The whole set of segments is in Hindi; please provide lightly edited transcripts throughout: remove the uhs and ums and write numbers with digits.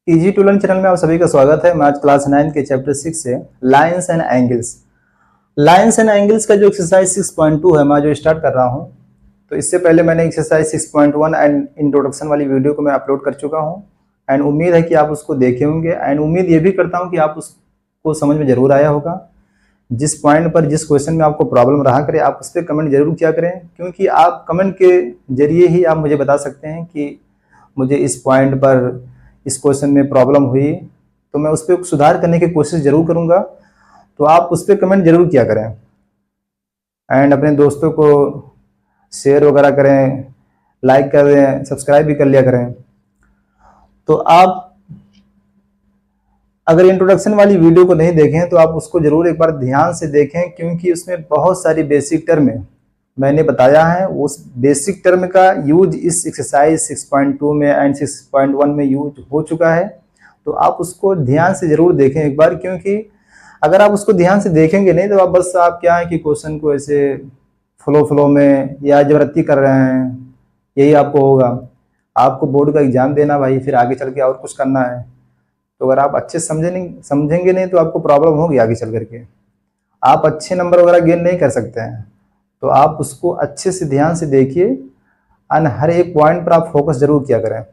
इजी टू लर्न चैनल में आप सभी का स्वागत है। मैं आज क्लास 9 के चैप्टर 6 से लाइंस एंड एंगल्स का जो एक्सरसाइज 6.2 है मैं जो स्टार्ट कर रहा हूं। तो इससे पहले मैंने एक्सरसाइज 6.1 एंड इंट्रोडक्शन वाली वीडियो को मैं अपलोड कर चुका हूं एंड उम्मीद है कि आप उसको देखे होंगे एंड उम्मीद ये भी करता हूं कि आप उसको समझ में जरूर आया होगा। जिस पॉइंट पर जिस क्वेश्चन में आपको प्रॉब्लम रहा करे आप उस पर कमेंट जरूर किया करें, क्योंकि आप कमेंट के जरिए ही आप मुझे बता सकते हैं कि मुझे इस पॉइंट पर इस क्वेश्चन में प्रॉब्लम हुई तो मैं उस पर सुधार करने की कोशिश जरूर करूंगा। तो आप उस पर कमेंट जरूर किया करें एंड अपने दोस्तों को शेयर वगैरह करें, लाइक कर दें, सब्सक्राइब भी कर लिया करें। तो आप अगर इंट्रोडक्शन वाली वीडियो को नहीं देखें तो आप उसको जरूर एक बार ध्यान से देखें, क्योंकि उसमें बहुत सारी बेसिक टर्म मैंने बताया है। उस बेसिक टर्म का यूज इस एक्सरसाइज 6.2 में एंड 6.1 में यूज हो चुका है। तो आप उसको ध्यान से जरूर देखें एक बार, क्योंकि अगर आप उसको ध्यान से देखेंगे नहीं तो आप क्या है कि क्वेश्चन को ऐसे फ्लो में या जबरदस्ती कर रहे हैं, यही आपको होगा। आपको बोर्ड का एग्जाम देना भाई, फिर आगे चल के और कुछ करना है। तो अगर आप अच्छे समझेंगे नहीं तो आपको प्रॉब्लम होगी आगे चल करके, आप अच्छे नंबर वगैरह गेन नहीं कर सकते हैं। तो आप उसको अच्छे से ध्यान से देखिए और हर एक पॉइंट पर आप फोकस जरूर किया करें।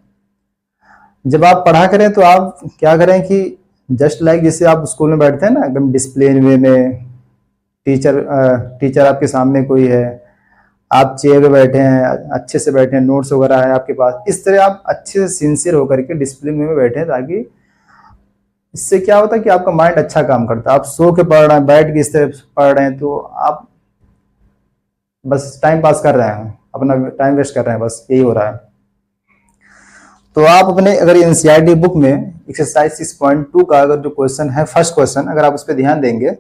जब आप पढ़ा करें तो आप क्या करें कि जस्ट लाइक जैसे आप स्कूल में बैठते हैं ना, एकदम डिसिप्लिन वे में, टीचर आपके सामने कोई है, आप चेयर पे बैठे हैं, अच्छे से बैठे हैं, नोट्स वगैरह है आपके पास, इस तरह आप अच्छे से सिंसियर होकर के डिसिप्लिन वे में बैठे हैं, ताकि इससे क्या होता है कि आपका माइंड अच्छा काम करता है। आप सो के पढ़ रहे हैं, बैठ के इस तरह पढ़ रहे हैं तो आप बस टाइम पास कर रहे हैं, अपना टाइम वेस्ट कर रहे हैं, बस यही हो रहा है। तो आप अपने अगर एनसीईआरटी बुक में एक्सरसाइज 6.2 का अगर जो क्वेश्चन है, फर्स्ट क्वेश्चन, अगर आप उस पर ध्यान देंगे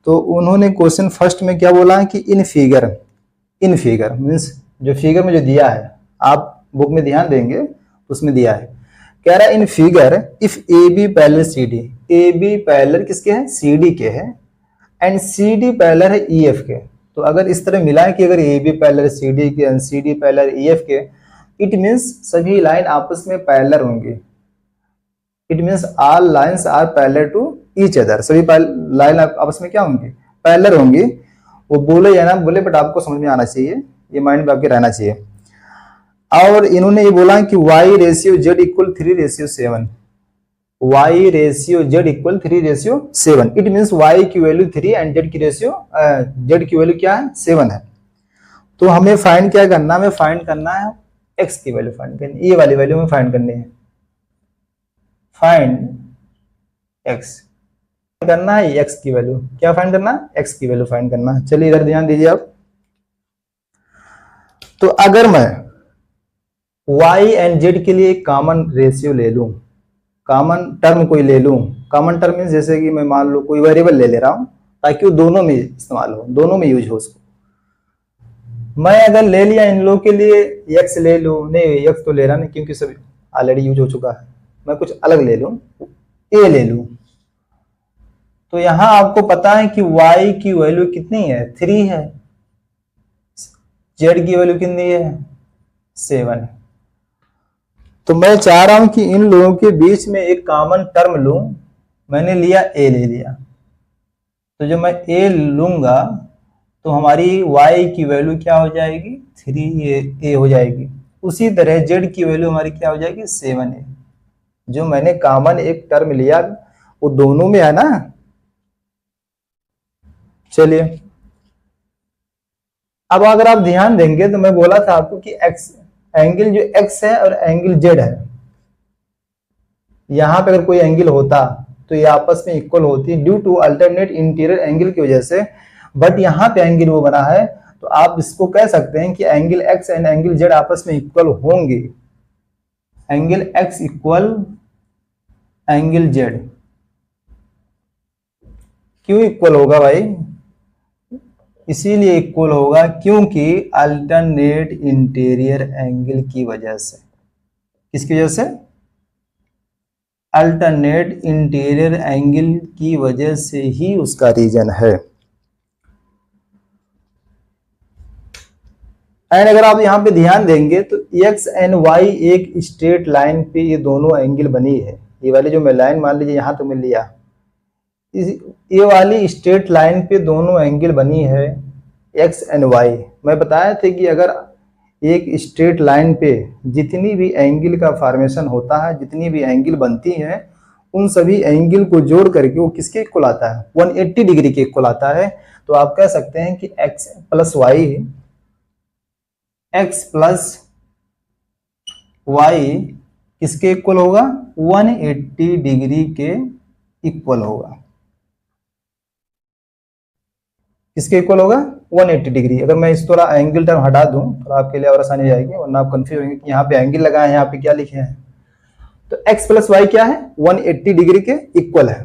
तो उन्होंने क्वेश्चन फर्स्ट में क्या बोला है कि इन फिगर मीन्स जो फिगर में जो दिया है, आप बुक में ध्यान देंगे तो उसमें दिया है, कह रहा है in figure if A B parallel C D, A B parallel किसके हैं, सी डी के हैं, एंड सी डी पैरेलल है ई एफ के। तो अगर इस तरह मिला है कि अगर A B parallel C D के and C D parallel E F के, इट मीन्स सभी लाइन आपस में पैरेलल होंगी। It means all lines are parallel to each other, सभी लाइन आपस में क्या होंगी, पैरेलल होंगी। वो बोले या ना बोले बट आपको समझ में आना चाहिए, ये माइंड में आपके रहना चाहिए। और इन्होंने ये बोला कि y ratio z equal 3:7, y ratio z equal 3:7। It means y की वैल्यू 3 एंड z की वैल्यू क्या है, 7 है। तो हमें फाइंड क्या करना है, हमें फाइंड करना है x की वैल्यू फाइंड करनी, ये वाली वैल्यू में फाइंड करनी है, फाइंड x करना है, x की वैल्यू क्या फाइंड करना है, x की वैल्यू फाइंड करना है। चलिए इधर ध्यान दीजिए आप। तो अगर मैं y एंड z के लिए कॉमन रेशियो ले लूं, कॉमन टर्म कोई ले लूं, कॉमन टर्म मीन्स जैसे कि मैं मान लो कोई वेरिएबल ले रहा हूं ताकि वो दोनों में इस्तेमाल हो, दोनों में यूज हो उसको। मैं अगर ले लिया इन लोगों के लिए x ले लूं, नहीं x तो ले रहा नहीं क्योंकि सब ऑलरेडी यूज हो चुका है, मैं कुछ अलग ले लूं, a ले लूं। तो यहां आपको पता है कि y की वैल्यू कितनी है, 3 है, z की वैल्यू कितनी है, 7 है। तो मैं चाह रहा हूं कि इन लोगों के बीच में एक कॉमन टर्म लूं, मैंने लिया a ले लिया। तो जब मैं a लूंगा तो हमारी y की वैल्यू क्या हो जाएगी, 3a हो जाएगी। उसी तरह z की वैल्यू हमारी क्या हो जाएगी, 7a। जो मैंने कॉमन एक टर्म लिया वो दोनों में है ना। चलिए अब अगर आप ध्यान देंगे तो मैं बोला था आपको कि एंगल जो x है और एंगल z है, यहां पे अगर कोई एंगल होता तो ये आपस में इक्वल होती due to alternate interior angle की वजह से, बट यहां पे एंगल वो बना है तो आप इसको कह सकते हैं कि angle x and angle z आपस में इक्वल होंगे। Angle x equal angle z, क्यों इक्वल होगा भाई, इसीलिए इक्वल होगा क्योंकि अल्टरनेट इंटीरियर एंगल की वजह से। किसकी वजह से, अल्टरनेट इंटीरियर एंगल की वजह से ही उसका रीजन है। एंड अगर आप यहां पे ध्यान देंगे तो x एंड y एक स्ट्रेट लाइन पे ये दोनों एंगल बनी है, ये वाली जो मैं लाइन मान लीजिए यहाँ तो मिल लिया, ये वाली स्ट्रेट लाइन पे दोनों एंगल बनी है एक्स एंड वाई। मैं बताया था कि अगर एक स्ट्रेट लाइन पे जितनी भी एंगल का फॉर्मेशन होता है, जितनी भी एंगल बनती है, उन सभी एंगल को जोड़ करके वो किसके इक्वल आता है, 180 डिग्री के इक्वल आता है। तो आप कह सकते हैं कि x प्लस वाई किसके इक्वल होगा, 180 डिग्री के इक्वल होगा। किसके इक्वल होगा, 180 डिग्री। अगर मैं इस थोड़ा एंगल टर्म हटा दूं तो आपके लिए और आसानी हो जाएगी, वरना आप कंफ्यूज होंगे कि यहाँ पे एंगल लगा है, यहाँ पे क्या लिखे हैं। तो x प्लस वाई क्या है, 180 डिग्री के इक्वल है।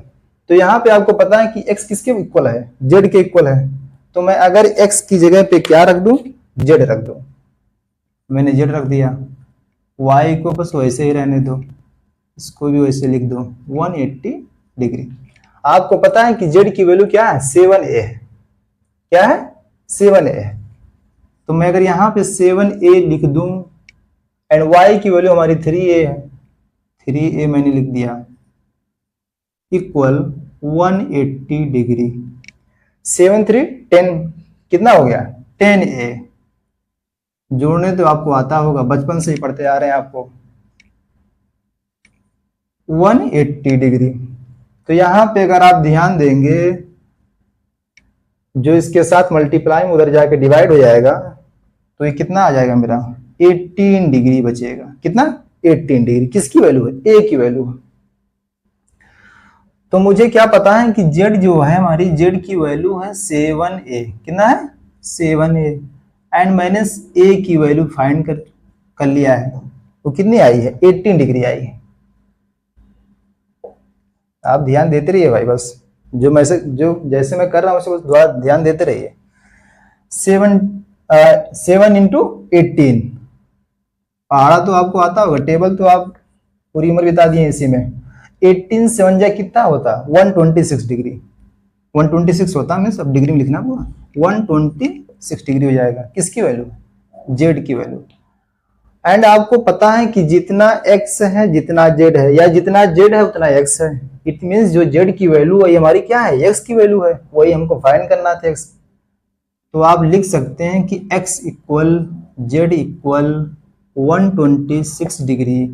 तो यहाँ पे आपको पता है कि x किसके इक्वल है, z के इक्वल है। तो मैं अगर x की जगह पे क्या रख दूं, z रख दूं, मैंने z रख दिया। y को बस वैसे ही रहने दो, इसको भी वैसे लिख दो 180 डिग्री। आपको पता है कि z की वैल्यू क्या है, 7a है। क्या है, 7a है। तो मैं अगर यहाँ पे 7a लिख दूं एंड y की वैल्यू हमारी 3a है, 3a मैंने लिख दिया, इक्वल 180 डिग्री। 7 3 10 कितना हो गया, 10a। जोड़ने तो आपको आता होगा, बचपन से ही पढ़ते आ रहे हैं आपको। 180 डिग्री। तो यहां पे अगर आप ध्यान देंगे, जो इसके साथ मल्टीप्लाई में उधर जाके डिवाइड हो जाएगा, तो ये कितना आ जाएगा मेरा, 18 डिग्री बचेगा। कितना, 18 डिग्री। किसकी वैल्यू है, a की वैल्यू है। तो मुझे क्या पता है कि z जो है हमारी, z की वैल्यू है 7a। कितना है, 7a। एंड मैंने a की वैल्यू फाइंड कर लिया है, वो कितनी आई है, 18 डिग्री आई है। आप ध्यान देते रहिए भाई, बस जो जैसे मैं कर रहा हूं उसे बस थोड़ा ध्यान देते रहिए। 7 इंटू 18, पहाड़ा तो आपको आता होगा, टेबल तो आप पूरी उम्र बिता दिए इसी में। 18 7 जा कितना होता, 126 डिग्री। 126 होता है, सब डिग्री में लिखना पूरा, 126 डिग्री हो जाएगा। किसकी वैल्यू, जेड की वैल्यू। एंड आपको पता है कि जितना x है जितना z है, या जितना z है उतना x है। इट मीन्स जो z की वैल्यू है हमारी क्या है, x की वैल्यू है, वही हमको फाइंड करना था x। तो आप लिख सकते हैं कि x equal z equal 126 degree.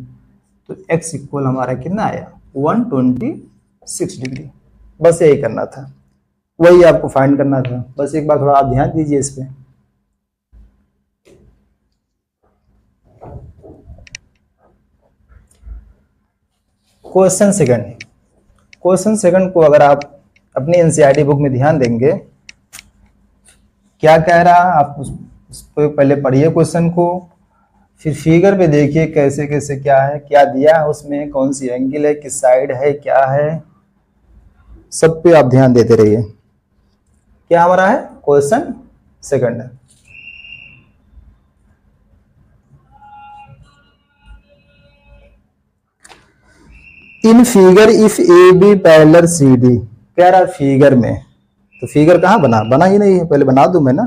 तो x इक्वल हमारा कितना आया, 126 डिग्री। बस यही करना था, वही आपको फाइंड करना था। बस एक बार थोड़ा आप ध्यान दीजिए इस पे। क्वेश्चन सेकंड को अगर आप अपनी एनसीईआरटी बुक में ध्यान देंगे, क्या कह रहा है आप उस पर पहले पढ़िए क्वेश्चन को, फिर फिगर पे देखिए कैसे कैसे क्या है, क्या दिया है उसमें, कौन सी एंगल है, किस साइड है, क्या है, सब पे आप ध्यान देते रहिए। क्या हमारा है, क्वेश्चन सेकंड है। In figure if A B parallel C D, कह रहा फिगर में, तो फिगर कहाँ बना ही नहीं है, पहले बना दूं मैं ना।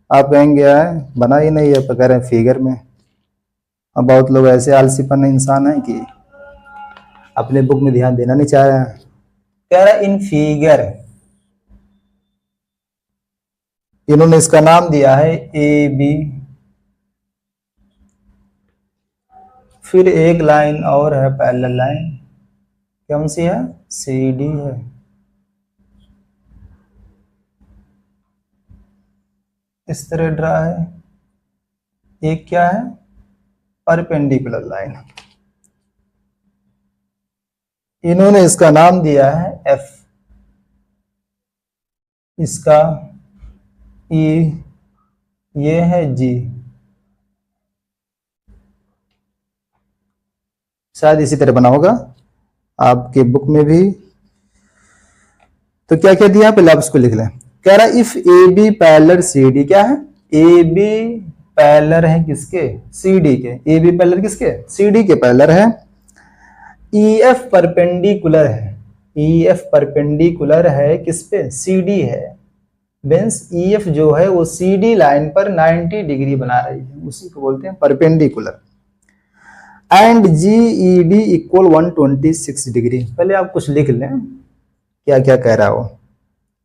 आप कहेंगे बना ही नहीं है, तो कह रहे हैं फिगर में। अब बहुत लोग ऐसे आलसीपन इंसान है कि अपने बुक में ध्यान देना नहीं चाह रहे हैं। कह रहा इन फिगर, इन्होंने इसका नाम दिया है ए बी, फिर एक लाइन और है पैरेलल लाइन, कौन सी है, सी डी है। इस तरह ड्रा है। एक क्या है, परपेंडिकुलर लाइन। इन्होंने इसका नाम दिया है एफ, इसका ई, ये है जी। शायद इसी तरह बना होगा आपके बुक में भी। तो क्या क्या दिया, पहले आप इसको लिख लें। कह रहा if A B parallel C D, क्या है, ए बी पैरेलल है किसके, सी डी के। ए बी पैरेलल किसके, सी डी के पैरेलल है। ई एफ परपेंडिकुलर है, ई एफ परपेंडिकुलर है किस पे, सी डी है। मीन्स ई एफ जो है वो सी डी लाइन पर 90 डिग्री बना रही है, उसी को बोलते हैं perpendicular. And G E D equal 126 degree. पहले आप कुछ लिख लें क्या क्या कह रहा हो।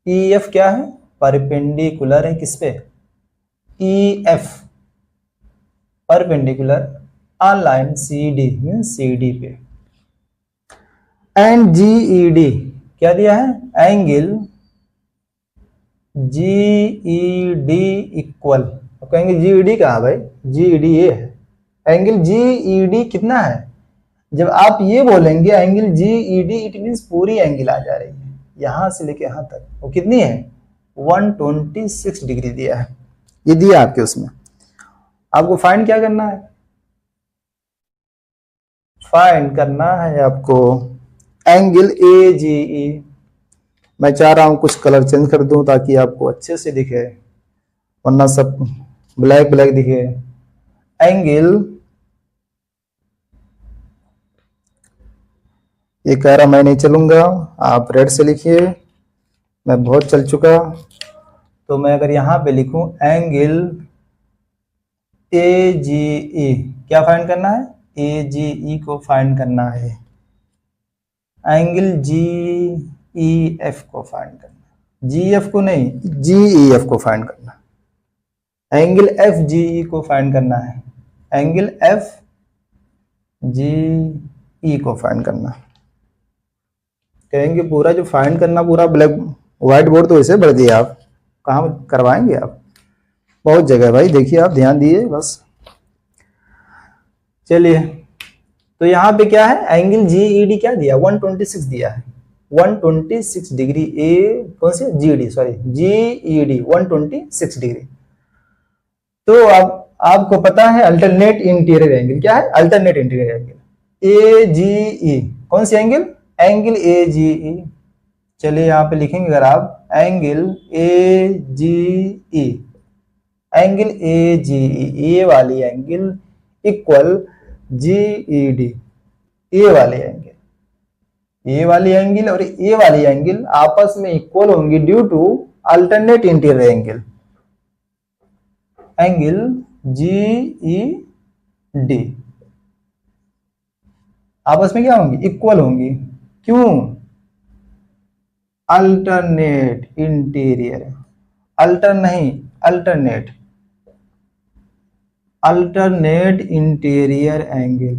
ई एफ क्या है? परपेंडिकुलर है किस पे? E F perpendicular on line C D means C D पे। एंड जी ई डी क्या दिया है? Angle G E D equal, कहेंगे जी ई डी कहा भाई? जी ई डी ये है। एंगल जी ई डी कितना है? जब आप ये बोलेंगे angle G E D, it means पूरी एंगल आ जा रही है यहां से लेके यहां तक। वो कितनी है? 126 डिग्री दिया है, ये दिया आपके उसमें। आपको फाइंड क्या करना है? फाइंड करना है आपको एंगल ए जी ई। मैं चाह रहा हूं कुछ कलर चेंज कर दूं ताकि आपको अच्छे से दिखे, वरना सब ब्लैक ब्लैक दिखे। एंगल, ये कह रहा मैं नहीं चलूंगा, आप रेड से लिखिए, मैं बहुत चल चुका। तो मैं अगर यहां पे लिखूं एंगल ए जी ई, क्या फाइंड करना है? ए जी ई को फाइंड करना है। एंगल जी ई एफ को फाइंड करना, जी एफ को नहीं, जी ई एफ को फाइंड करना। एंगल एफ जी ई को फाइंड करना है, एंगल एफ जी ई को फाइंड करना। कहेंगे पूरा जो फाइंड करना पूरा ब्लैक व्हाइट बोर्ड तो वैसे भर दिया आप, कहाँ करवाएंगे आप? बहुत जगह भाई, देखिए आप ध्यान दिए बस। चलिए, तो यहाँ पे क्या है? एंगल जी ई डी क्या दिया? 126 दिया है, 126 डिग्री। ए कौन से? जी डी, सॉरी जी ई डी 126 डिग्री। तो अब आपको पता है अल्टरनेट इंटीरियर एंगल क्या है? अल्टरनेट इंटीरियर एंगल ए जी ई, कौन सी एंगल? एंगल ए जी ई। चलिए यहाँ पे लिखेंगे अगर आप angle A ji E, angle A जी ई, ए वाली एंगल इक्वल जी ई डी, ए वाली एंगल, ए वाली एंगल और ए वाली एंगल आपस में इक्वल होंगी due to alternate interior angle. Angle G E D आपस में क्या होंगी? इक्वल होंगी। क्यों? अल्टरनेट इंटीरियर, अल्टर नहीं, अल्टरनेट, अल्टरनेट इंटीरियर एंगल।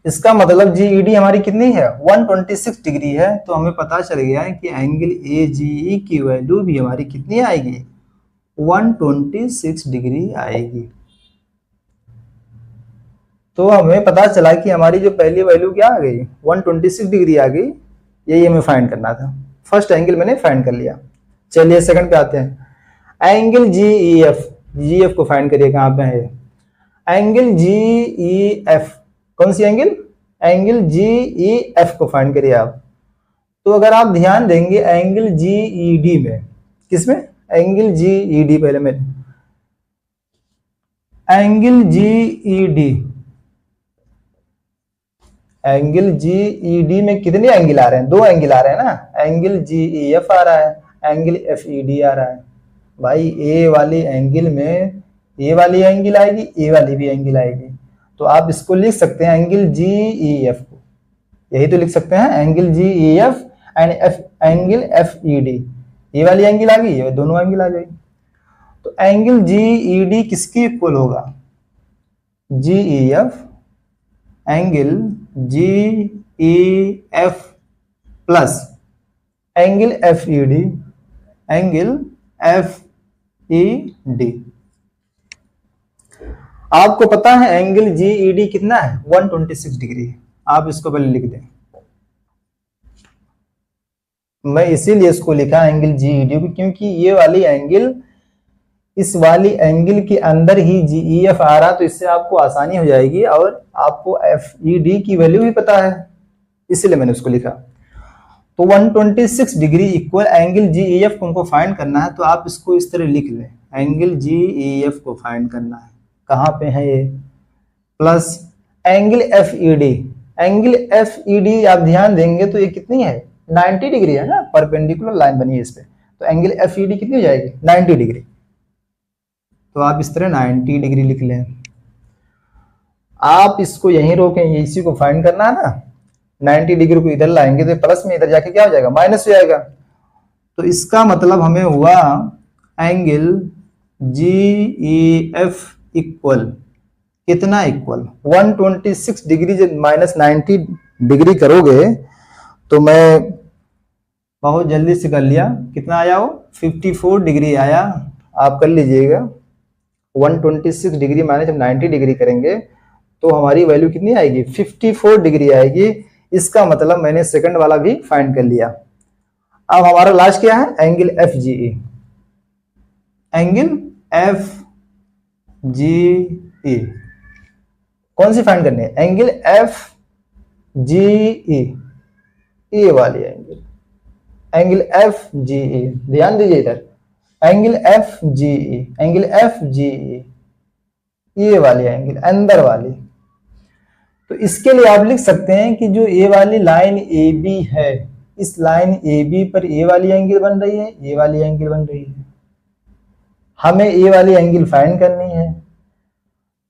इसका मतलब जी ई डी हमारी कितनी है? 126 डिग्री है। तो हमें पता चल गया है कि एंगल ए जी ई की वैल्यू भी हमारी कितनी आएगी? 126 डिग्री आएगी। तो हमें पता चला कि हमारी जो पहली वैल्यू क्या आ गई? 126 डिग्री आ गई। यही हमें फाइंड करना था। फर्स्ट एंगल मैंने फाइंड कर लिया। चलिए सेकंड पे आते हैं। Angle G E F, G F को फाइंड करिए, कहां पे है? एंगल जी ई एफ, कौन सी angle? Angle G E F को फाइंड करिए आप। तो अगर आप ध्यान देंगे एंगल जी ई डी में, किसमें? एंगल जी ई डी, पहले में angle G E D, angle G E D में कितने एंगल आ रहे हैं? 2 एंगल आ रहे हैं ना। एंगल जी ई एफ आ रहा है, एंगल एफ ई डी आ रहा है। भाई ए वाली एंगल में ए वाली एंगल आएगी, ए वाली भी एंगल आएगी। तो आप इसको लिख सकते हैं एंगल जी ई एफ को, यही तो लिख सकते हैं angle G E F and F, angle F E D. ये वाली एंगल आ गई, ये दोनों एंगल आ गई। तो एंगल जी ई डी किसकी इक्वल होगा? G E F angle G E F plus angle F E D, angle F E D. आपको पता है एंगल जी ई डी कितना है? 126 डिग्री। आप इसको पहले लिख दें। मैं इसीलिए इसको लिखा एंगल जी ई डी क्योंकि ये वाली एंगल, इस वाली एंगल के अंदर ही जी ई एफ आ रहा, तो इससे आपको आसानी हो जाएगी और आपको एफ ई डी की वैल्यू भी पता है, इसलिए मैंने उसको लिखा। तो 126 degree equal angle G E F को हमको फाइंड करना है। तो आप इसको इस तरह लिख लें, एंगल जी ई एफ को फाइंड करना है। कहाँ पे है ये? Plus angle F E D, angle F E D आप ध्यान देंगे तो ये कितनी है? 90 डिग्री है ना, परपेंडिकुलर लाइन बनी है इस पे। तो एंगल एफ ई डी कितनी हो जाएगी? 90 डिग्री। तो आप इस तरह 90 डिग्री लिख लें। आप इसको यहीं रोकें, इसी को फाइंड करना है ना, 90 डिग्री को इधर लाएंगे तो प्लस में, इधर जाके क्या हो जाएगा, माइनस हो जाएगा। तो इसका मतलब हमें हुआ एंगल GEF इक्वल कितना, इक्वल 126 डिग्री। जब माइनस 90 डिग्री करोगे तो मैं बहुत जल्दी से कर लिया, कितना आया वो 54 डिग्री आया। आप कर लीजिएगा 126 डिग्री माइनस जब 90 डिग्री करेंगे तो हमारी वैल्यू कितनी आएगी, 54 डिग्री आएगी। इसका मतलब मैंने सेकंड वाला भी फाइंड कर लिया। अब हमारा लास्ट क्या है, एंगल FGE। एंगल FGE कौन सी फाइंड करनी है, एंगल FGE, ये वाली एंगल, एंगल FGE, ध्यान दीजिए इधर, एंगल FGE, एंगल FGE, ये वाली एंगल अंदर वाली। तो इसके लिए आप लिख सकते हैं कि जो ये वाली लाइन AB है, इस लाइन AB पर ये वाली एंगल बन रही है, ये वाली एंगल बन रही है, हमें ये वाली एंगल फाइंड करनी है।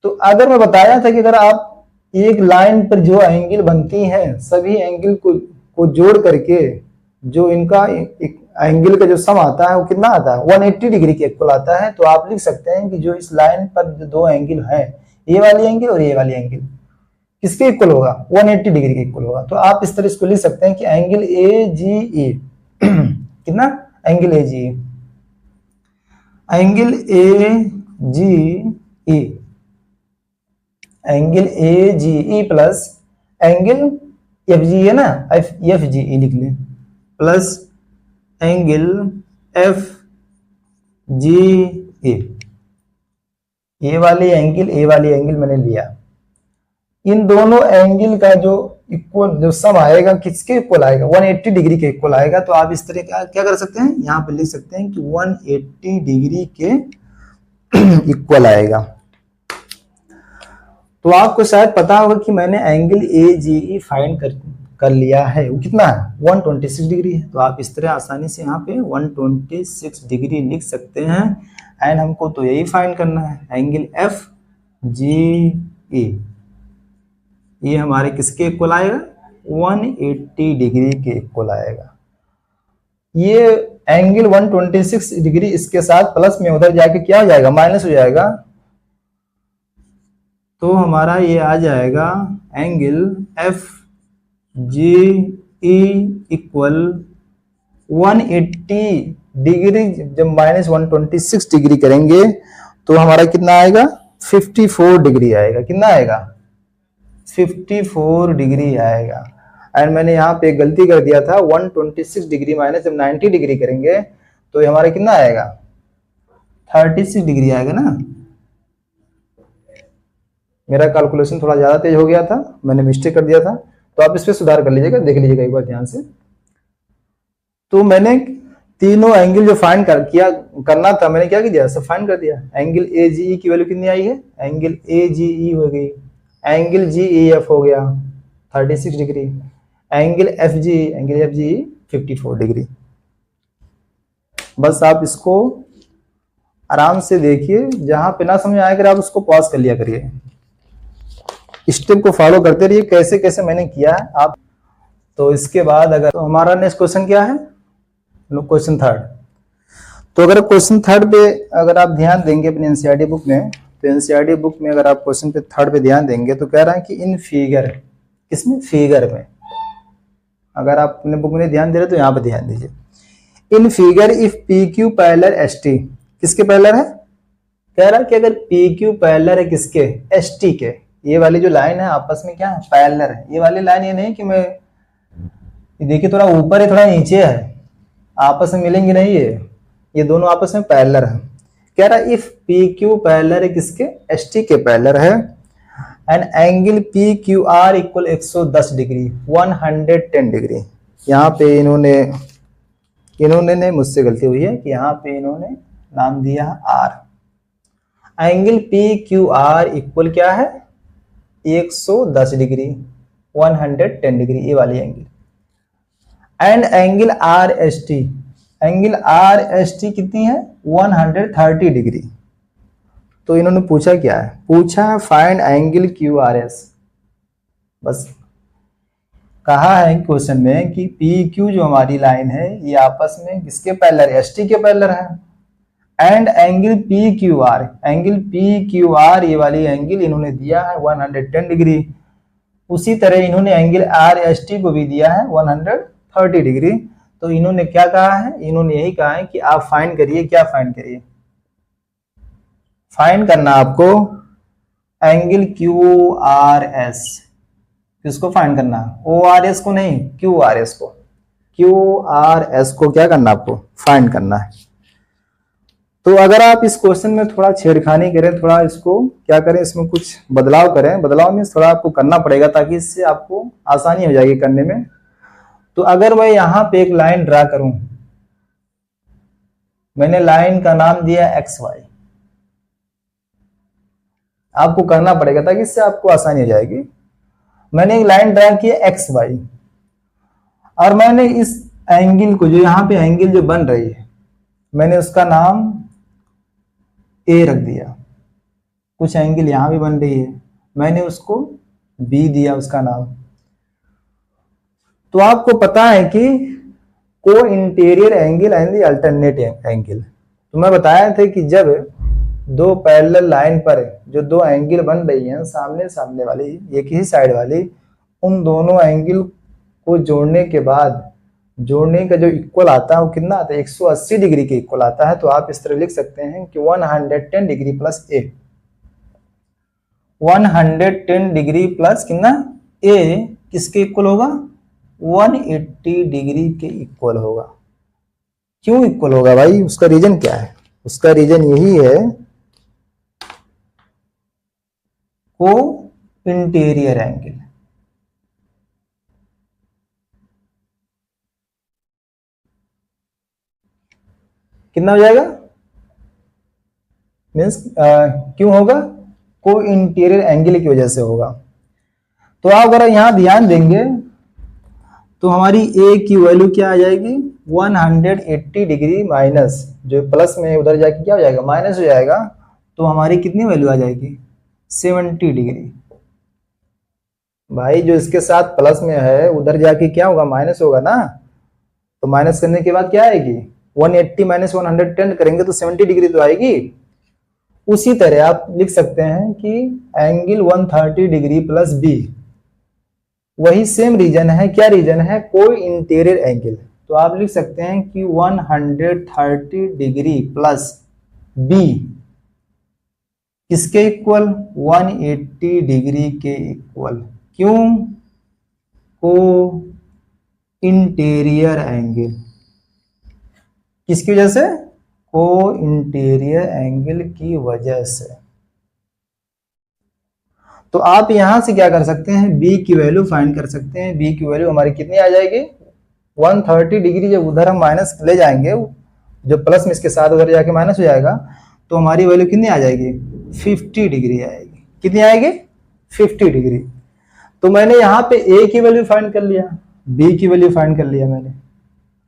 तो अगर मैं बताया था कि अगर आप एक लाइन पर जो एंगल बनती हैं सभी एंगल को जोड़ करके जो इनका एंगल का जो सम आता है वो कितना आता है, 180 डिग्री के इक्वल आता है। तो आप लिख सकते हैं कि जो इस लाइन पर जो दो एंगल हैं, ये वाली एंगल और ये वाली एंगल, किसके इक्वल होगा, 180 डिग्री के इक्वल होगा। तो आप इस तरह इसको लिख सकते हैं कि एंगल AGE कितना, angle AGE, angle AGE, angle AGE plus angle FGE है ना, FGE लिख लें, प्लस एंगल FGE। ये वाली एंगल, ये वाली एंगल मैंने लिया, इन दोनों एंगल का जो इक्वल जो सम आएगा किसके इक्वल आएगा, 180 डिग्री के इक्वल आएगा। तो आप इस तरह क्या कर सकते हैं, यहाँ पे लिख सकते हैं कि 180 डिग्री के इक्वल आएगा। तो आपको शायद पता होगा कि मैंने एंगल AGE फाइंड कर लिया है, वो कितना है, 126 डिग्री है। तो आप इस तरह आसानी से यहाँ पे 126 डिग्री लिख सकते हैं। एंड हमको तो यही फाइंड करना है, एंगल FGE, ये हमारे किसके इक्वल आएगा, 180 डिग्री के इक्वल आएगा। ये एंगल 126 डिग्री इसके साथ प्लस में उधर जाके क्या हो जाएगा, माइनस हो जाएगा। तो हमारा ये आ जाएगा एंगल FGE इक्वल 180 डिग्री जब माइनस 126 डिग्री करेंगे तो हमारा कितना आएगा, 54 डिग्री आएगा। कितना आएगा, 54 डिग्री आएगा। एंड मैंने यहाँ पे गलती कर दिया था, 126 डिग्री माइनस जब 90 डिग्री करेंगे तो हमारा कितना आएगा, 36 डिग्री आएगा ना। मेरा कैलकुलेशन थोड़ा ज्यादा तेज हो गया था, मैंने मिस्टेक कर दिया था, तो आप इस पे सुधार कर लीजिएगा, देख लीजिएगा एक बार ध्यान से। तो मैंने तीनों एंगल जो फाइंड करना था, मैंने क्या किया, सब फाइंड कर दिया। एंगल AGE की वैल्यू कितनी आई है, एंगल AGE हो गई, एंगल GEF हो गया 36 डिग्री, एंगल FGE 54 डिग्री। बस आप इसको आराम से देखिए, जहां पे ना समझ आए अगर आप उसको पॉज कर लिया करिए, स्टेप को फॉलो करते रहिए कैसे कैसे मैंने किया है आप। तो इसके बाद अगर तो हमारा नेक्स्ट क्वेश्चन क्या है, क्वेश्चन थर्ड। तो अगर क्वेश्चन थर्ड पे अगर आप ध्यान देंगे अपने एनसीईआरटी बुक में, तो एनसीईआरटी बुक में अगर आप क्वेश्चन पे थर्ड पे ध्यान देंगे तो कह रहा है कि इन फिगर, किसमें, फिगर में। अगर आप अपने बुक में ध्यान दे रहे तो यहाँ पे ध्यान दीजिए। इन figure if PQ parallel ST, किसके पैरेलल है, कह रहा है कि अगर PQ पैरेलल है किसके, ST के, ये वाली जो लाइन है आपस में क्या है, पैरेलल है। ये वाली लाइन ये नहीं कि मैं देखिए थोड़ा ऊपर है थोड़ा नीचे है, आपस में मिलेंगे नहीं, ये दोनों आपस में पैरेलल है। कह रहा है इफ PQ पैरेलल है किसके, ST के पैरेलल है, and angle PQR equal 110 degree 110 degree. यहाँ पे इन्होंने नहीं, मुझसे गलती हुई है कि यहाँ पे इन्होंने नाम दिया R। एंगल PQR इक्वल क्या है, 110 डिग्री 110 डिग्री, ये वाली एंगल। एंड एंगल RST कितनी है, 130 डिग्री। तो इन्होंने पूछा क्या है, पूछा find angle Q R S. बस कहा है क्वेश्चन में कि पी क्यू जो हमारी लाइन है ये आपस में किसके पैरेलल, एस टी के पैरेलल है। And angle P Q R, angle P Q R ये वाली एंगल इन्होंने दिया है 110 डिग्री। उसी तरह इन्होंने एंगल आर एस टी को भी दिया है 130 डिग्री। तो इन्होंने क्या कहा है, इन्होंने यही कहा है कि आप फाइंड करिए, क्या फाइंड करिए, फाइंड करना आपको एंगल क्यू आर एस। किसको फाइंड करना, ओ आर एस को नहीं, क्यू आर एस को। क्यू आर एस को क्या करना, आपको फाइंड करना है। तो अगर आप इस क्वेश्चन में थोड़ा छेड़खानी करें, थोड़ा इसको क्या करें, इसमें कुछ बदलाव करें, बदलाव में थोड़ा आपको करना पड़ेगा ताकि इससे आपको आसानी हो जाएगी करने में। तो अगर मैं यहां पे एक लाइन ड्रा करूं, मैंने लाइन का नाम दिया एक्स वाई, आपको करना पड़ेगा ताकि इससे आपको आसानी हो जाएगी। मैंने एक लाइन ड्रा की है एक्स वाई, और मैंने इस एंगल को, जो यहां पे एंगल जो बन रही है, मैंने उसका नाम ए रख दिया। कुछ एंगल यहां भी बन रही है, मैंने उसको बी दिया उसका नाम। तो आपको पता है कि को interior angle and alternate angle, तो मैं बताया था कि जब दो पैरेलल लाइन पर जो दो एंगल बन रही हैं सामने सामने वाली, एक ही साइड वाली, उन दोनों एंगल को जोड़ने के बाद जोड़ने का जो इक्वल आता है वो कितना आता है, 180 डिग्री के इक्वल आता है। तो आप इस तरह लिख सकते हैं कि 110 डिग्री प्लस ए, 110 डिग्री प्लस कितना ए किसके इक्वल होगा, 180 डिग्री के इक्वल होगा। क्यों इक्वल होगा भाई, उसका रीजन क्या है, उसका रीजन यही है को इंटीरियर एंगल। कितना हो जाएगा, मीन्स क्यों होगा, को इंटीरियर एंगल की वजह से होगा। तो आप अगर यहां ध्यान देंगे तो हमारी ए की वैल्यू क्या आ जाएगी, 180 डिग्री माइनस, जो प्लस में उधर जाके क्या हो जाएगा, माइनस हो जाएगा। तो हमारी कितनी वैल्यू आ जाएगी, 70 डिग्री। भाई जो इसके साथ प्लस में है उधर जाके क्या होगा, माइनस होगा ना। तो माइनस करने के बाद क्या आएगी, 180 माइनस 110 करेंगे तो 70 डिग्री तो आएगी। उसी तरह आप लिख सकते हैं कि एंगल 130 डिग्री प्लस बी, वही सेम रीजन है, क्या रीजन है, कोई इंटीरियर एंगल। तो आप लिख सकते हैं कि 130 डिग्री प्लस बी किसके इक्वल, 180 डिग्री के इक्वल। क्यों, को इंटीरियर एंगल, किसकी वजह से, को इंटीरियर एंगल की वजह से। तो आप यहां से क्या कर सकते हैं, बी की वैल्यू फाइंड कर सकते हैं। बी की वैल्यू हमारी कितनी आ जाएगी, 130 डिग्री, जब उधर हम माइनस ले जाएंगे, जो प्लस में इसके साथ उधर जाके माइनस हो जाएगा, तो हमारी वैल्यू कितनी आ जाएगी, 50 डिग्री आएगी। कितनी आएगी, 50 डिग्री। तो मैंने यहाँ पे ए की वैल्यू फाइंड कर लिया, बी की वैल्यू फाइंड कर लिया मैंने।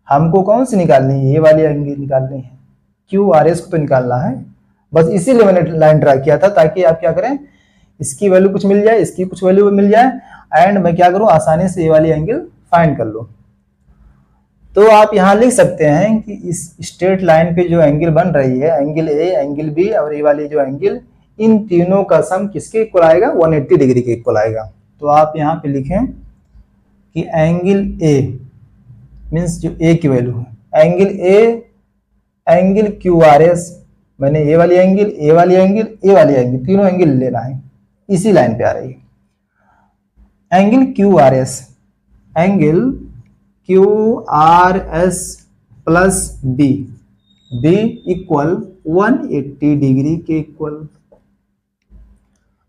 हमको कौन सी निकालनी है, ये वाली एंगल निकालनी है, क्यू आर एस को तो निकालना है। बस इसीलिए मैंने लाइन ड्रा किया था, ताकि आप क्या करें, इसकी वैल्यू कुछ मिल जाए, इसकी कुछ वैल्यू मिल जाए, एंड मैं क्या करूं, आसानी से ये वाली एंगल फाइंड कर लूं। तो आप यहां लिख सकते हैं कि इस स्ट्रेट लाइन पे जो एंगल बन रही है, एंगल ए, एंगल बी और ये वाली जो एंगल, इन तीनों का सम किसके इक्वल आएगा, 180 डिग्री के इक्वल आएगा। तो आप यहाँ पे लिखें कि एंगल ए मीन्स जो ए की वैल्यू है, angle A, angle Q R S, मैंने ये वाली एंगल, ए वाली एंगल, ए वाली एंगल, तीनों एंगल लेना है, इसी लाइन पे आ रही है। Angle Q R S, angle Q R S plus B, B equal 180 degree के इक्वल।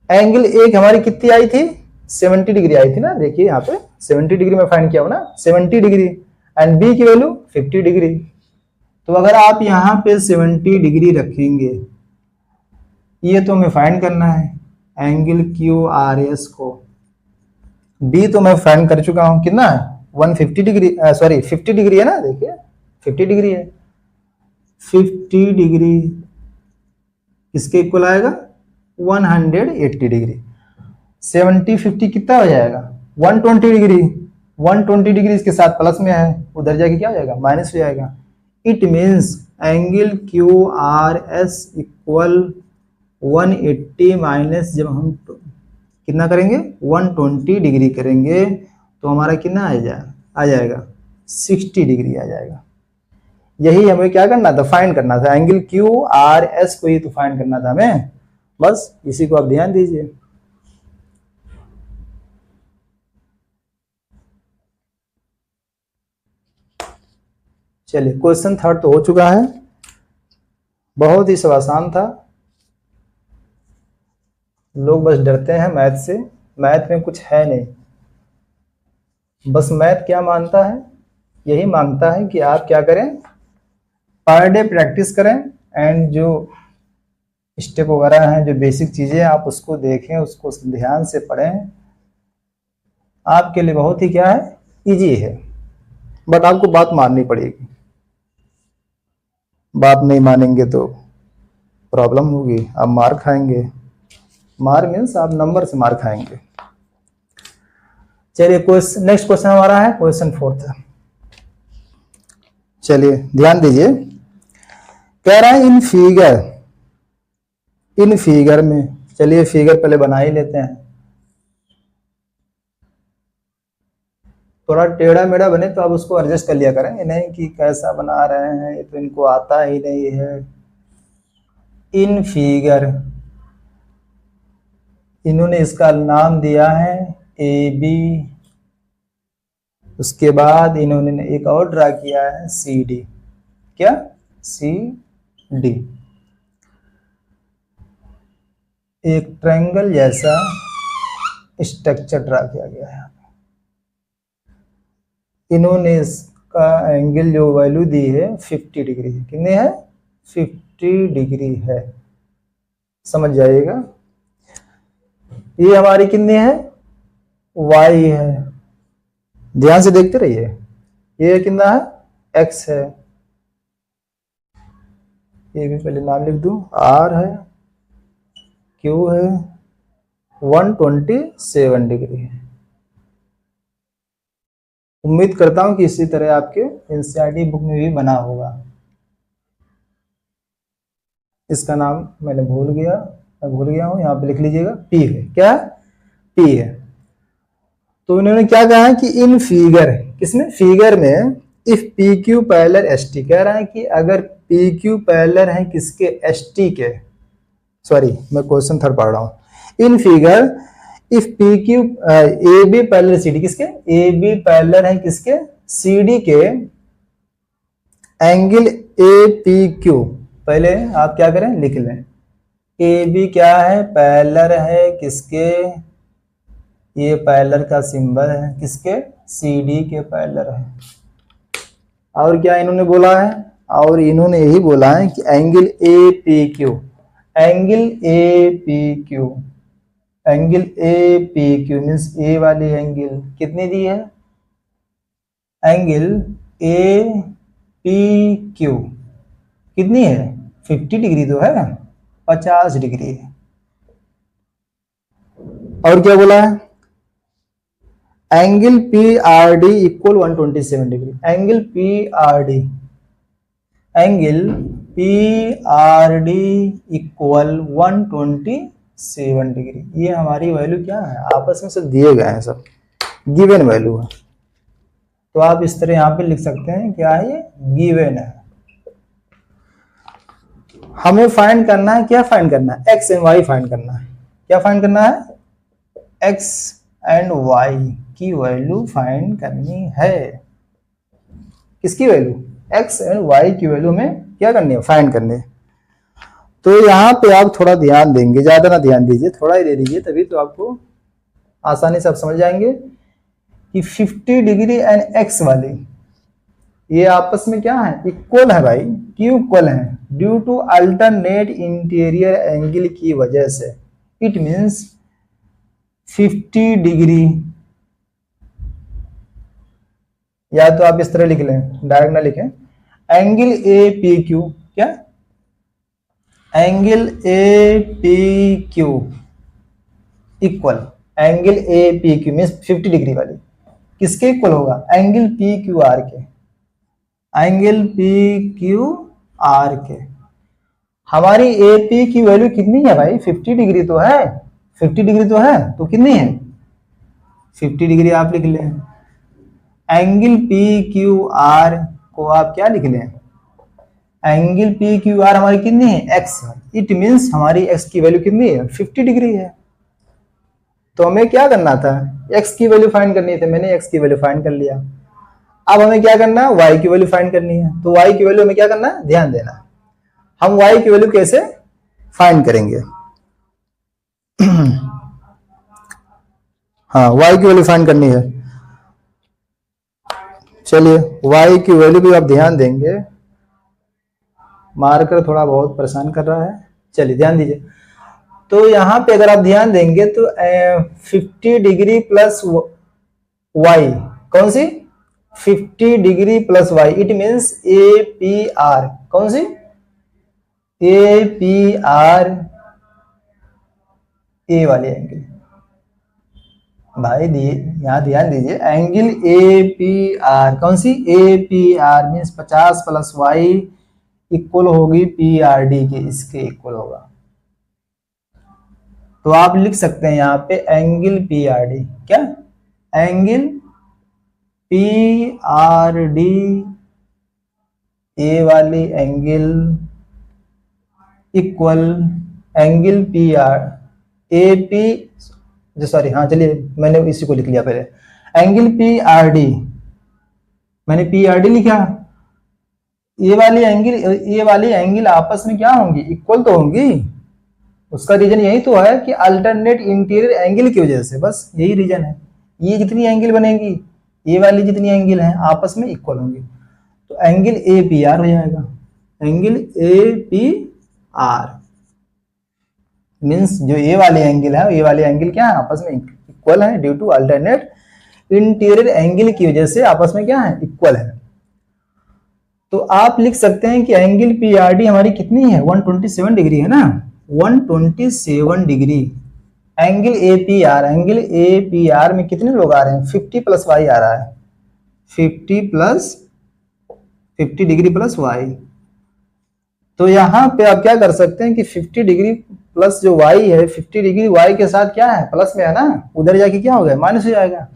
एंगल एक हमारी कितनी आई थी, 70 डिग्री आई थी ना, देखिए यहाँ पे 70 डिग्री में फाइंड किया हो ना, 70 डिग्री, एंड बी की वैल्यू 50 डिग्री। तो अगर आप यहाँ पे 70 डिग्री रखेंगे, ये तो हमें फाइंड करना है एंगल क्यू आर एस को। बी तो मैं फाइंड कर चुका हूं, कितना है, 150 डिग्री, सॉरी 50 डिग्री है ना, देखिए 50 डिग्री है, 50 डिग्री किसके इक्वल आएगा? 180 डिग्री। 70 50 कितना हो जाएगा? 120 डिग्री। 120 डिग्री इसके साथ प्लस में है, उधर जाके क्या हो जाएगा? माइनस हो जाएगा। It means angle Q R S equal 180 minus, जब हम कितना करेंगे? 120 डिग्री करेंगे तो हमारा कितना आ जाएगा 60 डिग्री आ जाएगा। यही हमें क्या करना था? फाइंड करना था। एंगल क्यू आर एस को ही तो फाइंड करना था हमें। बस इसी को आप ध्यान दीजिए। चलिए, क्वेश्चन थर्ड तो हो चुका है, बहुत ही सब आसान था। लोग बस डरते हैं मैथ से। मैथ में कुछ है नहीं। बस मैथ क्या मानता है? यही मांगता है कि आप क्या करें? पर डे प्रैक्टिस करें, एंड जो स्टेप वगैरह हैं, जो बेसिक चीजें, आप उसको देखें, उसको ध्यान से पढ़ें। आपके लिए बहुत ही क्या है? इजी है। बट आपको बात माननी पड़ेगी। बात नहीं मानेंगे तो प्रॉब्लम होगी, आप मार खाएंगे। मार मीन्स आप नंबर से मार खाएंगे। चलिए, नेक्स्ट क्वेश्चन हमारा है क्वेश्चन फोर्थ। चलिए ध्यान दीजिए, कह रहा है इन फिगर में। चलिए फिगर पहले बना ही लेते हैं। थोड़ा टेढ़ा मेढ़ा बने तो आप उसको एडजस्ट कर लिया करें, ये नहीं कि कैसा बना रहे हैं, ये तो इनको आता ही नहीं है। इन फिगर, इन्होंने इसका नाम दिया है ए बी। उसके बाद इन्होंने एक और ड्रा किया है सी डी। क्या? C D. एक ट्रायंगल जैसा स्ट्रक्चर ड्रा किया गया है। इन्होंने इसका एंगल जो वैल्यू दी है 50 डिग्री। कितने है? 50 डिग्री है। समझ जाइएगा। ये हमारी कितनी है? y है। ध्यान से देखते रहिए। ये कितना है? x है। ये भी पहले नाम लिख दूं, r है, q है, 127 डिग्री है। उम्मीद करता हूं कि इसी तरह आपके एनसीईआरटी बुक में भी बना होगा। इसका नाम मैं भूल गया हूं, यहाँ पे लिख लीजिएगा। p है। क्या? p है। तो इन्होंने क्या कहा है कि इन फिगर, किसमें? फिगर में, if P Q parallel S T, कह रहा है कि अगर पी क्यू पैरेलल है किसके? एस टी के। सॉरी, मैं क्वेश्चन थर्ड पढ़ रहा हूं। In figure if P Q A B parallel C D, किसके? ए बी पैरेलल है किसके? सी डी के। एंगल ए पी क्यू, पहले आप क्या करें? लिख लें। ए बी क्या है? पैरेलल है किसके? ये पैरेलल का सिंबल है किसके? सी डी के पैरेलल है। और क्या इन्होंने बोला है? और इन्होंने यही बोला है कि angle A P Q, angle A P Q, angle A P Q means A वाली एंगल कितनी दी है? एंगल ए पी क्यू कितनी है? 50 डिग्री तो है, 50 डिग्री है। और क्या बोला है? Angle P R D equal 127 degree. Angle P R D, angle P R D equal 127 degree. ये हमारी वैल्यू क्या है? आपस में सब दिए गए हैं, सब गिवन वैल्यू है। तो आप इस तरह यहां पे लिख सकते हैं, क्या है? ये गिवन है। हमें फाइंड करना है, क्या फाइंड करना है? एक्स एंड वाई फाइंड करना है। क्या फाइंड करना है? एक्स एंड वाई की वैल्यू फाइंड करनी है। किसकी वैल्यू? एक्स एंड वाई की वैल्यू में क्या करनी है? फाइंड करनी है। तो यहां पे आप थोड़ा ध्यान देंगे, ज्यादा ना ध्यान दीजिए, थोड़ा ही दे दीजिए, तभी तो आपको आसानी से आप समझ जाएंगे कि 50 डिग्री एंड एक्स वाली ये आपस में क्या है? इक्वल है भाई। क्यों इक्वल है? Due to alternate interior angle की वजह से। इट मींस 50 डिग्री, या तो आप इस तरह लिख लें, डायरेक्ट ना लिखें। एंगल ए पी क्यू, क्या? Angle A P Q equal, angle A P Q means 50 degree वाली किसके इक्वल होगा, एंगल पी क्यू आर के, एंगल पी क्यू आर के। हमारी ए पी की वैल्यू कितनी है भाई, 50 डिग्री तो है, 50 डिग्री तो है, तो कितनी है 50 डिग्री आप लिख लें। एंगल पी क्यू आर को आप क्या लिख लें, एंगल पी क्यू आर हमारी कितनी है एक्स, इट मीन्स हमारी एक्स की वैल्यू कितनी है 50 डिग्री है। तो हमें क्या करना था, एक्स की वैल्यू फाइंड करनी थी, मैंने एक्स की वैल्यू फाइंड कर लिया। अब हमें क्या करना है, वाई की वैल्यू फाइंड करनी है। तो वाई की वैल्यू हमें क्या करना है, ध्यान देना, हम वाई की वैल्यू कैसे फाइंड करेंगे हाँ वाई की वैल्यू फाइंड करनी है। चलिए वाई की वैल्यू भी आप ध्यान देंगे, मार्कर थोड़ा बहुत परेशान कर रहा है, चलिए ध्यान दीजिए। तो यहां पे अगर आप ध्यान देंगे तो 50 डिग्री प्लस वाई, कौन सी 50 degree plus Y, it means A P R, कौन सी ए पी आर, ए वाली एंगल भाई यहां ध्यान दीजिए, एंगल ए पी आर कौन सी A P R means 50 plus y equal होगी पी आर डी के, इसके इक्वल होगा। तो आप लिख सकते हैं यहाँ पे एंगल पी आर डी, क्या एंगल पी आर डी, ए वाली angle equal angle P R A P, जो सॉरी हाँ चलिए मैंने इसी को लिख लिया पहले, एंगल पी आर डी, मैंने पी आर डी लिखा, ये वाली एंगल आपस में क्या होंगी, इक्वल तो होंगी। उसका रीजन यही तो है कि अल्टरनेट इंटीरियर एंगल की वजह से, बस यही रीजन है। ये जितनी एंगल बनेगी, ये वाली जितनी एंगल है आपस में इक्वल होंगी, तो एंगल ए पी आर हो जाएगा, angle A P R means जो ये वाली एंगल है, ये वाली एंगल क्या है आपस में इक्वल है, due to alternate interior angle की वजह से आपस में क्या है, इक्वल है। तो आप लिख सकते हैं कि एंगल पी आर डी हमारी कितनी है 127 डिग्री है ना, 127 degree. Angle A P are, angle A P are में कितने लोग आ रहे हैं, 50 प्लस वाई आ रहा है, 50 डिग्री प्लस वाई। तो यहां पे आप क्या कर सकते हैं कि 50 डिग्री प्लस जो वाई है, 50 डिग्री वाई के साथ क्या है प्लस में है ना, उधर जाके क्या हो गया माइनस हो जाएगा,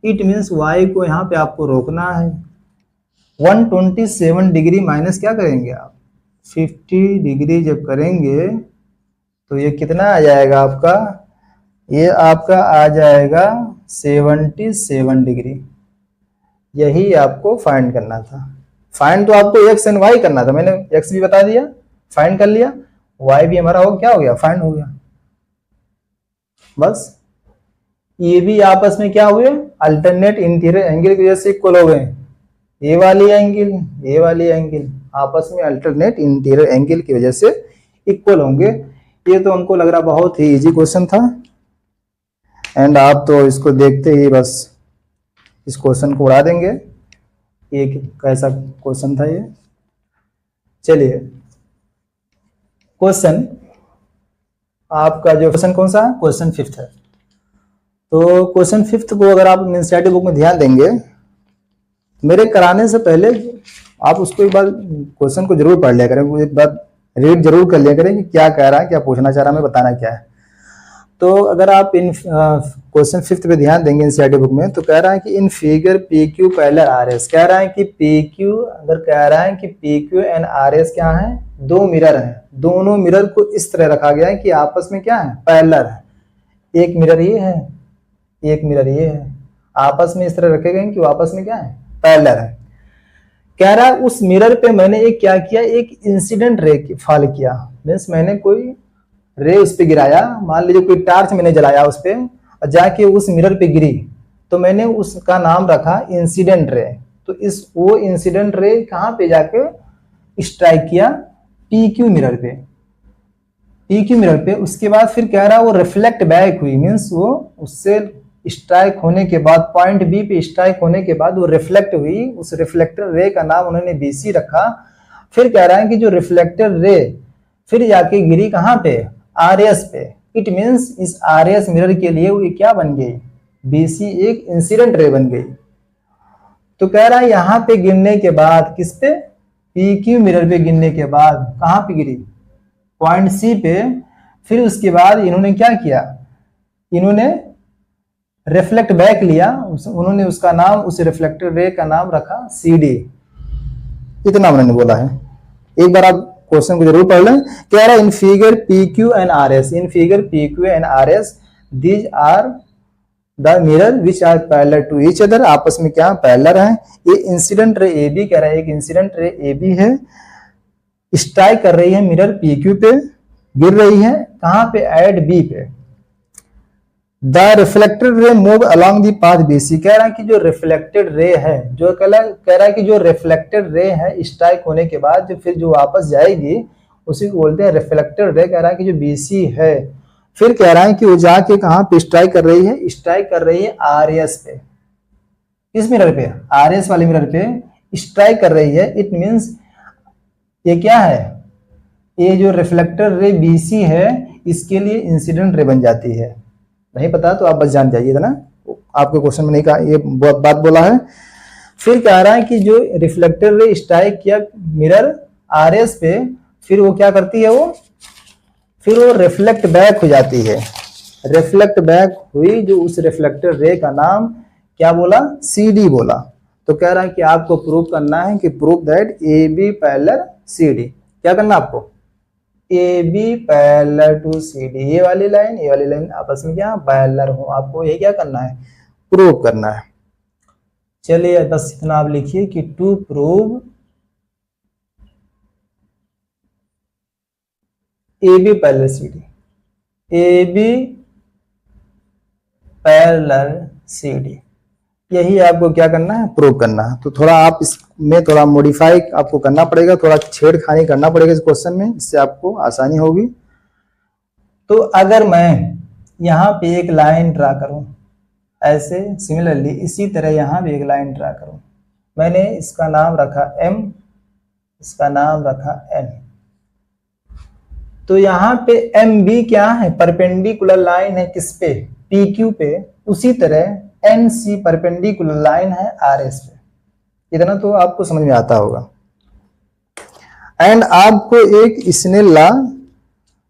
इट मीन्स वाई को यहाँ पे आपको रोकना है। 127 डिग्री माइनस क्या करेंगे आप 50 डिग्री जब करेंगे तो ये कितना आ जाएगा आपका, ये आपका आ जाएगा 77 डिग्री। यही आपको फाइंड करना था, फाइंड तो आपको एक्स एंड वाई करना था, मैंने एक्स भी बता दिया फाइंड कर लिया, वाई भी हमारा हो क्या हो गया फाइंड हो गया। बस ये भी आपस में क्या हुए, अल्टरनेट इंटीरियर एंगल की वजह से इक्वल हो गए, ये वाली एंगल आपस में अल्टरनेट इंटीरियर एंगल की वजह से इक्वल होंगे। ये तो हमको लग रहा बहुत ही इजी क्वेश्चन था, एंड आप तो इसको देखते ही बस इस क्वेश्चन को उड़ा देंगे, ये कैसा क्वेश्चन था ये। चलिए क्वेश्चन आपका जो क्वेश्चन कौन सा है, क्वेश्चन 5th है। तो क्वेश्चन 5th को अगर आप एनसीईआरटी बुक में ध्यान देंगे, मेरे कराने से पहले आप उसको एक बार क्वेश्चन को जरूर पढ़ लिया करें, एक बार रीड जरूर कर लिया करें कि क्या कह रहा है, क्या पूछना चाह रहा है, हमें बताना क्या है। तो अगर आप इन क्वेश्चन 5th पे ध्यान देंगे एनसीईआरटी बुक में, तो कह रहा है कि in figure P Q parallel R S, कह रहा है कि पी क्यू, अगर कह रहा है कि P Q and R S क्या है, दो मिरर हैं, दोनों मिरर को इस तरह रखा गया है कि आपस में क्या है पैरेलल है, एक मिरर ये है, एक मिरर ये है, आपस में इस तरह रखे गए कि वो आपस में क्या है पैरेलल है। कह रहा है उस मिरर पे मैंने एक क्या किया, एक इंसिडेंट रे फॉल किया, मीन्स मैंने कोई रे उस पे गिराया, मान लीजिए कोई टॉर्च मैंने जलाया उस पे और जाके उस मिरर पे गिरी, तो मैंने उसका नाम रखा इंसिडेंट रे। तो इस वो इंसिडेंट रे कहाँ पे जाके स्ट्राइक किया, पी क्यू मिरर पे, पी क्यू मिरर पे। उसके बाद फिर कह रहा है वो रिफ्लेक्ट बैक हुई, मीन्स वो उससे स्ट्राइक होने के बाद पॉइंट बी पे स्ट्राइक होने के बाद वो रिफ्लेक्ट हुई, उस रिफ्लेक्टर रे का नाम उन्होंने बीसी रखा। फिर कह रहा है कि जो रिफ्लेक्टर रे फिर जाके गिरी कहाँ पे, RS पे। इट मीन्स इस RS मिरर के लिए वो क्या बन गई, BC एक इंसिडेंट रे बन गई। तो कह रहा है यहां पे गिरने के बाद किस पे, PQ मिरर पे गिरने के बाद कहां पे गिरी, पॉइंट C पे। फिर उसके बाद इन्होंने क्या किया, इन्होंने रिफ्लेक्ट बैक लिया, उन्होंने उसका नाम, उस रिफ्लेक्टेड रे का नाम रखा CD। इतना उन्होंने बोला है। एक बार आप क्वेश्चन को जरूर पढ़ लें। कह रहा है in figure PQ and RS, in figure PQ and RS these are the mirror which are parallel to each other, आपस में क्या पैरेलल है। ये इंसिडेंट रे AB कह रहा है, एक इंसिडेंट रे AB है, स्ट्राइक कर रही है मिरर PQ पे, गिर रही है कहां पे, एट B पे। The reflected ray move along the path BC, कह रहा है कि जो रिफ्लेक्टेड रे है, जो कह रहा है कि जो रिफ्लेक्टेड रे है स्ट्राइक होने के बाद जो फिर जो वापस जाएगी उसी को बोलते हैं रिफ्लेक्टेड रे। कह रहा है कि जो BC है, फिर कह रहा है कि वो जाके कहां पे स्ट्राइक कर रही है, स्ट्राइक कर रही है RS पे। किस मिरर पे, RS वाले मिरर पे स्ट्राइक कर रही है। इट मींस ये क्या है, ये जो रिफ्लेक्टेड रे BC है इसके लिए इंसिडेंट रे बन जाती है। नहीं पता तो आप बस जान जाइए ना, आपके क्वेश्चन में नहीं कहा, ये बहुत बात बोला है। फिर कह रहा है कि जो रिफ्लेक्टेड रे स्ट्राइक किया मिरर RS पे, फिर वो क्या करती है, वो फिर वो रिफ्लेक्ट बैक हो जाती है। रिफ्लेक्ट बैक हुई, जो उस रिफ्लेक्टेड रे का नाम क्या बोला, CD बोला। तो कह रहा है कि आपको प्रूव करना है कि prove that AB parallel CD। क्या करना आपको, AB पैरेलल टू CD, ये वाली लाइन आपस में क्या पैरेलल हो, आपको ये क्या करना है, प्रूव करना है। चलिए बस इतना आप लिखिए कि to prove AB parallel CD, AB parallel CD, यही आपको क्या करना है, प्रूव करना है। तो थोड़ा आप इसमें थोड़ा मॉडिफाई आपको करना पड़ेगा, थोड़ा छेड़खानी करना पड़ेगा इस क्वेश्चन में, इससे आपको आसानी होगी। तो अगर मैं यहाँ पे एक लाइन ड्रा करूं, ऐसे सिमिलरली इसी तरह यहाँ भी एक लाइन ड्रा करूं, मैंने इसका नाम रखा M, इसका नाम रखा N। तो यहाँ पे MB क्या है, परपेंडिकुलर लाइन है किस पे, PQ पे। उसी तरह NC परपेंडिकुलर लाइन है RS पे। इतना तो आपको समझ में आता होगा। एंड आपको एक स्नेल लॉ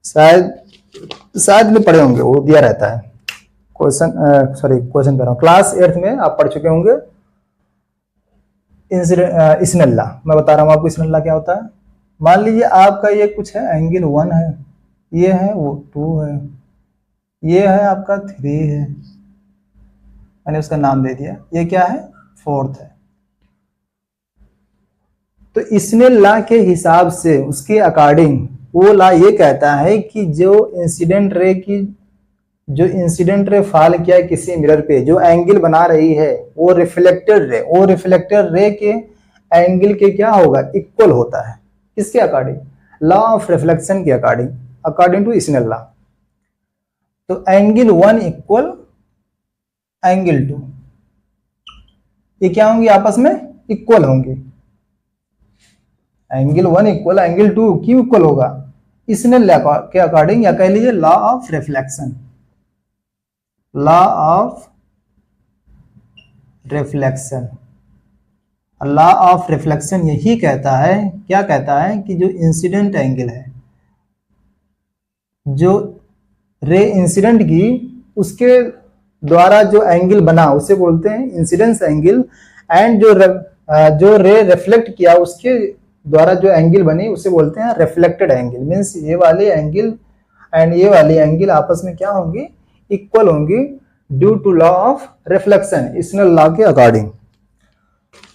शायद में पढ़े होंगे, वो दिया रहता है क्वेश्चन कर रहा हूँ, क्लास 8th में आप पढ़ चुके होंगे स्नेल लॉ। मैं बता रहा हूँ आपको स्नेल लॉ क्या होता है। मान लीजिए आपका ये कुछ है, एंगल 1 है, ये है वो 2 है, ये है आपका 3 है, मैंने उसका नाम दे दिया, ये क्या है 4th है। तो स्नेल लॉ के हिसाब से, उसके अकॉर्डिंग वो लॉ ये कहता है कि जो इंसिडेंट रे फॉल किया किसी मिरर पे, जो एंगल बना रही है वो रिफ्लेक्टेड रे के एंगल के क्या होगा, इक्वल होता है। किसके अकॉर्डिंग, लॉ ऑफ रिफ्लेक्शन के according, according to Snell law. तो एंगल 1 इक्वल एंगल 2, ये क्या होंगे, आपस में इक्वल होंगे। एंगल 1 इक्वल एंगल 2 क्यों इक्वल होगा, स्नेल लॉ के अकॉर्डिंग, या कह लीजिए law of reflection. Law of reflection, law of reflection यही कहता है, क्या कहता है कि जो इंसिडेंट एंगल है, जो रे इंसिडेंट की उसके द्वारा जो एंगल बना उसे बोलते हैं इंसिडेंस एंगल, एंड जो रे रिफ्लेक्ट किया उसके द्वारा जो एंगल बनी उसे बोलते हैं रिफ्लेक्टेड एंगल। मींस ये वाले एंगल एंड ये वाली एंगल आपस में क्या होंगी, इक्वल होंगी, due to law of reflection, Snell law के अकॉर्डिंग।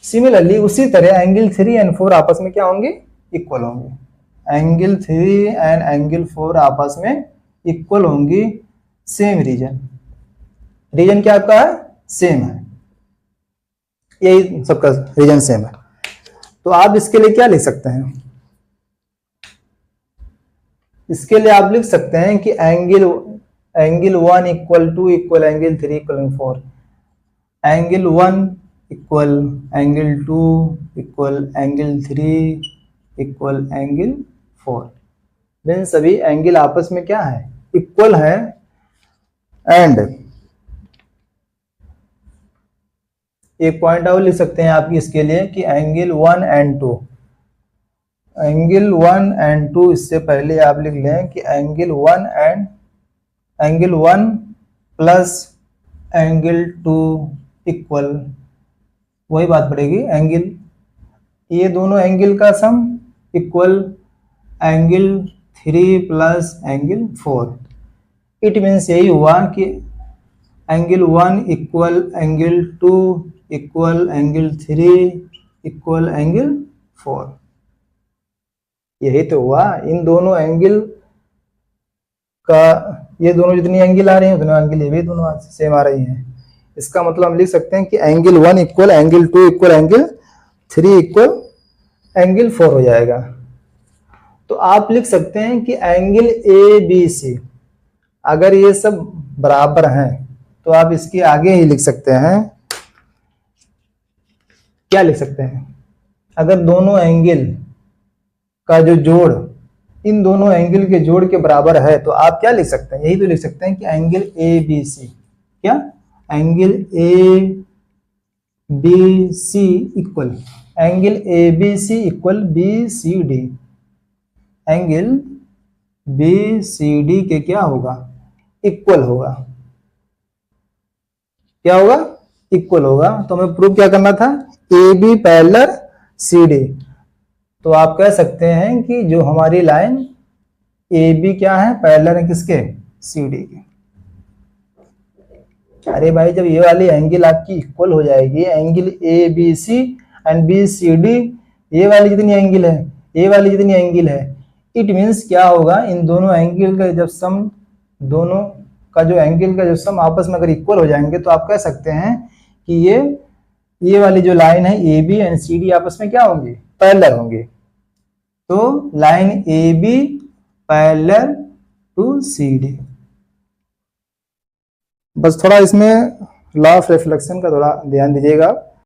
सिमिलरली उसी तरह एंगल 3 एंड 4 आपस में क्या होंगे, इक्वल होंगे। एंगल 3 एंड एंगल 4 आपस में इक्वल होंगी, सेम रीजन क्या आपका है, सेम है, यही सबका रीजन सेम है। तो आप इसके लिए क्या लिख सकते हैं, इसके लिए आप लिख सकते हैं कि angle 1 equal 2 equal angle 3 equal 4, angle 1 equal angle 2 equal angle 3 equal angle 4। Mean सभी एंगल आपस में क्या है, इक्वल है। एंड एक पॉइंट और लिख सकते हैं आप इसके लिए कि एंगल 1 एंड 2, एंगल 1 एंड 2, इससे पहले आप लिख लें कि एंगल 1 प्लस एंगल 2 इक्वल, वही बात पड़ेगी, एंगल, ये दोनों एंगल का sum equal angle 3 plus angle 4। It means यही हुआ कि angle 1 equal angle 2 equal angle 3 equal angle 4। यही तो हुआ। इन दोनों एंगल का, ये दोनों जितनी एंगल आ रही हैं उतने एंगल ये भी दोनों सेम आ रही हैं। इसका मतलब हम लिख सकते हैं कि angle 1 equal angle 2 equal angle 3 equal angle 4 हो जाएगा। तो आप लिख सकते हैं कि एंगल ए बी सी अगर ये सब बराबर हैं तो आप इसके आगे ही लिख सकते हैं, क्या लिख सकते हैं, अगर दोनों एंगल का जो जोड़ इन दोनों एंगल के जोड़ के बराबर है तो आप क्या लिख सकते हैं, यही तो लिख सकते हैं कि एंगल ए बी सी, क्या, angle A B C equal angle A B C equal B C D. Angle B C D के क्या होगा, इक्वल होगा। क्या होगा, इक्वल होगा। तो हमें प्रूव क्या करना था, A B parallel C D. तो आप कह सकते हैं कि जो हमारी लाइन ए बी क्या है, पैरेलल है किसके, सी डी के। अरे भाई जब ये वाली एंगल आपकी इक्वल हो जाएगी, angle A B C and B C D, ये वाली जितनी एंगल है, ये वाली जितनी एंगल है, इट मीन्स क्या होगा, इन दोनों एंगल का जब सम, दोनों का जो एंगल का जो सम आपस में अगर इक्वल हो जाएंगे तो आप कह सकते हैं कि ये वाली जो लाइन है A B and C D आपस में क्या होंगी, पैरेलल होंगी। तो line A B parallel to C D. बस थोड़ा इसमें लॉ ऑफ रिफ्लेक्शन का थोड़ा ध्यान दीजिएगा।